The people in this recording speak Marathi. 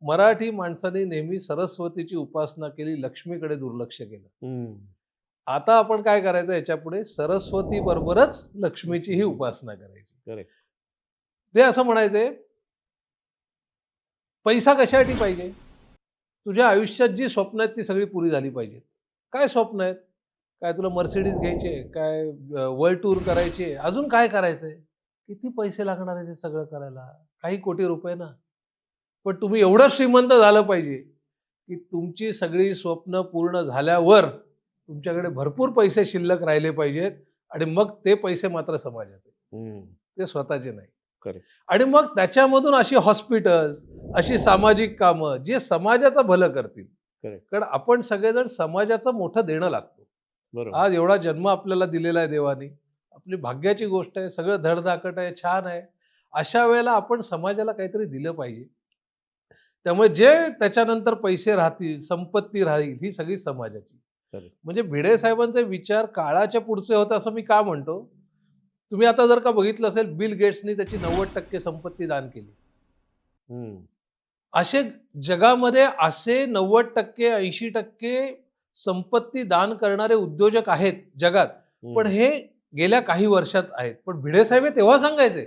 मराठी माणसाने नेहमी सरस्वतीची उपासना केली, लक्ष्मीकडे दुर्लक्ष केलं. आता आपण काय करायचं याच्यापुढे, सरस्वती बरोबरच लक्ष्मीचीही उपासना करायची. करेक्ट. ते असं म्हणायचे, पैसा कशासाठी पाहिजे? तुझ्या आयुष्यात जी स्वप्न आहेत ती सगळी पुरी झाली पाहिजेत. काय स्वप्न आहेत? काय तुला मर्सिडीज घ्यायची आहे? काय वर्ल्ड टूर करायची आहे? अजून काय करायचंय? किती पैसे लागणार आहेत हे सगळं करायला? काही कोटी रुपये ना. पण तुम्ही एवढं श्रीमंत झालं पाहिजे, की तुमची सगळी स्वप्न पूर्ण झाल्यावर तुमच्याकडे भरपूर पैसे शिल्लक राहिले पाहिजेत आणि मग ते पैसे मात्र समाजाचे. ते स्वतःचे नाही. करेक्ट. आणि मग त्याच्यामधून अशी हॉस्पिटल्स, अशी सामाजिक कामं जे समाजाचं भलं करतील. करेक्ट. कारण आपण सगळेजण समाजाचं मोठं देणं लागतो. बरोबर. आज एवढा जन्म आपल्याला दिलेला आहे देवाने. आपली भाग्याची गोष्ट आहे. सगळं धडधाकट आहे, छान आहे. अशा वेळेला आपण समाजाला काहीतरी दिलं पाहिजे. त्यामुळे जे त्याच्यानंतर पैसे राहतील, संपत्ती राहील, ही सगळी समाजाची. करेक्ट. म्हणजे भिडे साहेबांचे विचार काळाच्या पुढचे होते असं मी का म्हणतो? तुम्ही आता जर का बघितलं असेल, बिल गेट्सनी त्याची 90% संपत्ती दान केली. असे जगामध्ये असे 90% 80% संपत्ती दान करणारे उद्योजक आहेत जगात. पण हे गेल्या काही वर्षात आहेत. पण भिडे साहेब हे तेव्हा सांगायचे.